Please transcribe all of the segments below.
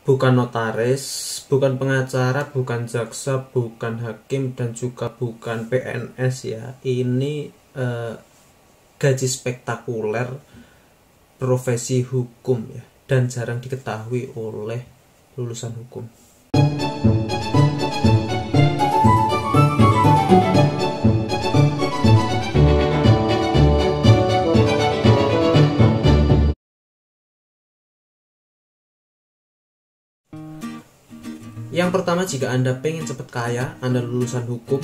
bukan notaris, bukan pengacara, bukan jaksa, bukan hakim, dan juga bukan PNS ya. Ini gaji spektakuler profesi hukum ya, dan jarang diketahui oleh lulusan hukum. Yang pertama, jika Anda pengen cepat kaya, Anda lulusan hukum,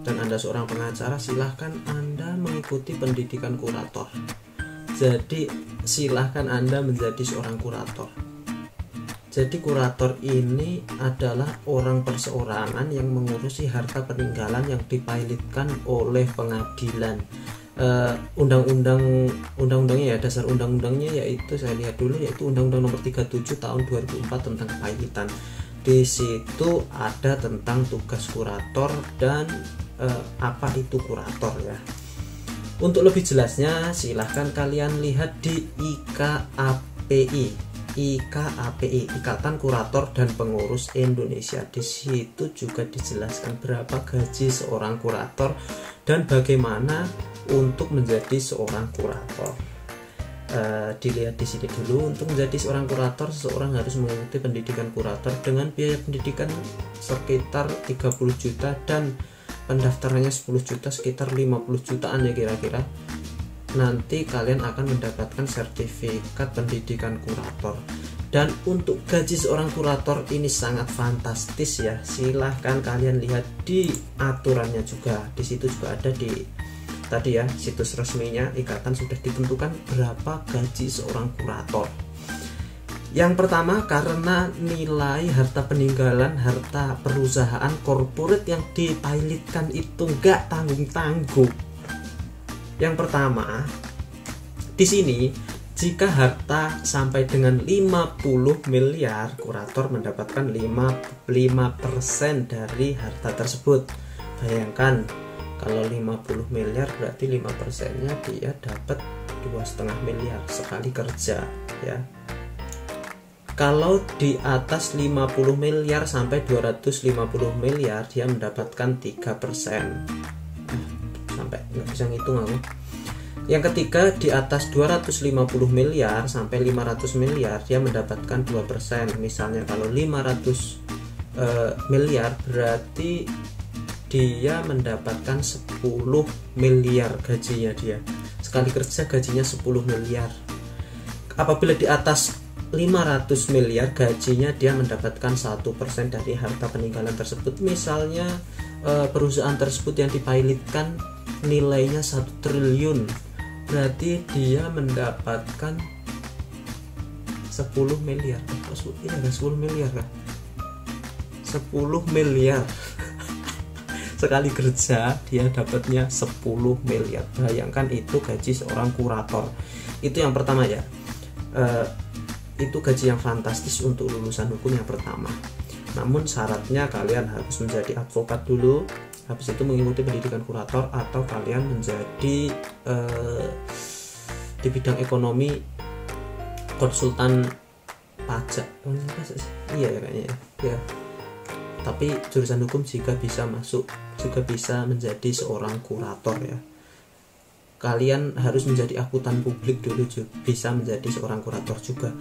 dan Anda seorang pengacara, silahkan Anda mengikuti pendidikan kurator. Jadi silahkan Anda menjadi seorang kurator. Jadi kurator ini adalah orang perseorangan yang mengurusi harta peninggalan yang dipilotkan oleh pengadilan. Undang-undangnya ya, dasar undang-undangnya yaitu, saya lihat dulu, yaitu Undang-Undang Nomor 37 Tahun 2004 tentang kepailitan. Di situ ada tentang tugas kurator dan apa itu kurator ya. Untuk lebih jelasnya silahkan kalian lihat di IKAPI, Ikatan Kurator dan Pengurus Indonesia. Di situ juga dijelaskan berapa gaji seorang kurator dan bagaimana untuk menjadi seorang kurator. Dilihat di sini dulu. Untuk menjadi seorang kurator, seseorang harus mengikuti pendidikan kurator dengan biaya pendidikan sekitar 30 juta dan pendaftarannya 10 juta, sekitar 50 jutaan ya kira-kira. Nanti kalian akan mendapatkan sertifikat pendidikan kurator. Dan untuk gaji seorang kurator ini sangat fantastis ya. Silahkan kalian lihat di aturannya juga. Di situ juga ada di tadi ya, situs resminya ikatan sudah ditentukan berapa gaji seorang kurator. Yang pertama, karena nilai harta peninggalan, harta perusahaan korporat yang dipilotkan itu nggak tanggung-tanggung. Yang pertama, di sini jika harta sampai dengan 50 miliar, kurator mendapatkan 5% dari harta tersebut. Bayangkan kalau 50 miliar berarti 5%-nya dia dapat 2,5 miliar sekali kerja ya. Kalau di atas 50 miliar sampai 250 miliar dia mendapatkan 3%. Sampai nggak bisa ngitung aku. Yang ketiga, di atas 250 miliar sampai 500 miliar dia mendapatkan 2%. Misalnya kalau 500 miliar berarti dia mendapatkan 10 miliar gajinya dia. Sekali kerja gajinya 10 miliar. Apabila di atas 500 miliar gajinya dia mendapatkan 1% dari harta peninggalan tersebut. Misalnya perusahaan tersebut yang dipilotkan nilainya 1 triliun, berarti dia mendapatkan 10 miliar. Ini ada 10 miliar kan? 10 miliar. Sekali kerja dia dapatnya 10 miliar. Bayangkan itu gaji seorang kurator. Itu yang pertama ya. Itu gaji yang fantastis untuk lulusan hukum yang pertama. Namun syaratnya kalian harus menjadi advokat dulu, habis itu mengikuti pendidikan kurator, atau kalian menjadi di bidang ekonomi konsultan pajak. Iya ya kayaknya ya. Tapi jurusan hukum jika bisa masuk, juga bisa menjadi seorang kurator ya. Kalian harus menjadi akuntan publik dulu, bisa menjadi seorang kurator juga.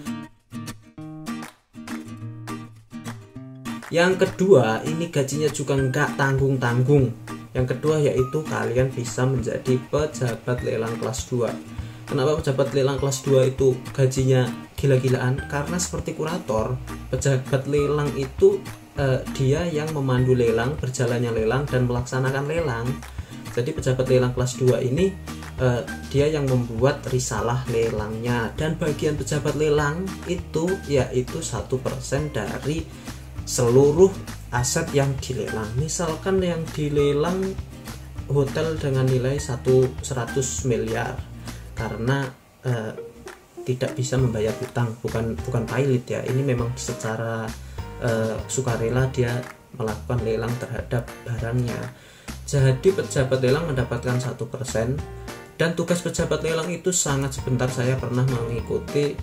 Yang kedua, ini gajinya juga nggak tanggung-tanggung. Yang kedua yaitu kalian bisa menjadi pejabat lelang kelas 2. Kenapa pejabat lelang kelas 2 itu gajinya gila-gilaan? Karena seperti kurator, pejabat lelang itu dia yang memandu lelang, berjalannya lelang, dan melaksanakan lelang. Jadi pejabat lelang kelas 2 ini dia yang membuat risalah lelangnya, dan bagian pejabat lelang itu yaitu 1% dari seluruh aset yang dilelang. Misalkan yang dilelang hotel dengan nilai 100 miliar karena tidak bisa membayar hutang, bukan pilot ya, ini memang secara sukarela dia melakukan lelang terhadap barangnya. Jadi pejabat lelang mendapatkan 1%, Dan tugas pejabat lelang itu sangat sebentar. Saya pernah mengikuti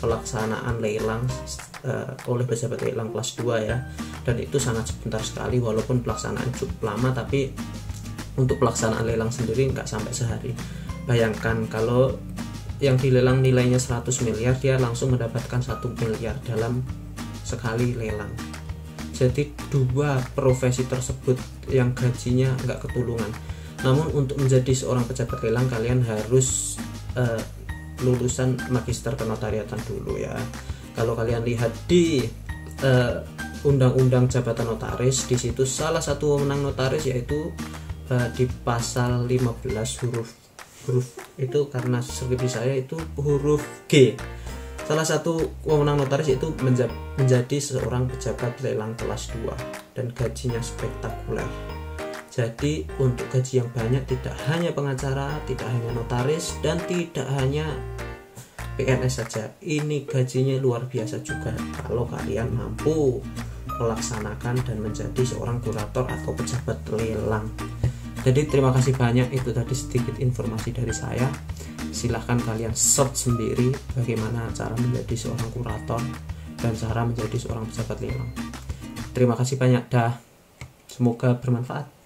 pelaksanaan lelang oleh pejabat lelang kelas 2 ya, dan itu sangat sebentar sekali. Walaupun pelaksanaan cukup lama, tapi untuk pelaksanaan lelang sendiri nggak sampai sehari. Bayangkan kalau yang dilelang nilainya 100 miliar, dia langsung mendapatkan 1 miliar dalam sekali lelang. Jadi dua profesi tersebut yang gajinya nggak ketulungan. Namun untuk menjadi seorang pejabat lelang kalian harus lulusan magister kenotariatan dulu ya. Kalau kalian lihat di undang-undang jabatan notaris, di situ salah satu wewenang notaris yaitu di pasal 15 huruf itu, karena skripsi saya itu huruf G. Salah satu wewenang notaris itu menjadi seorang pejabat lelang kelas 2 dan gajinya spektakuler. Jadi untuk gaji yang banyak tidak hanya pengacara, tidak hanya notaris, dan tidak hanya PNS saja. Ini gajinya luar biasa juga kalau kalian mampu melaksanakan dan menjadi seorang kurator atau pejabat lelang. Jadi terima kasih banyak, itu tadi sedikit informasi dari saya. Silahkan kalian search sendiri bagaimana cara menjadi seorang kurator dan cara menjadi seorang pejabat lelang. Terima kasih banyak dah. Semoga bermanfaat.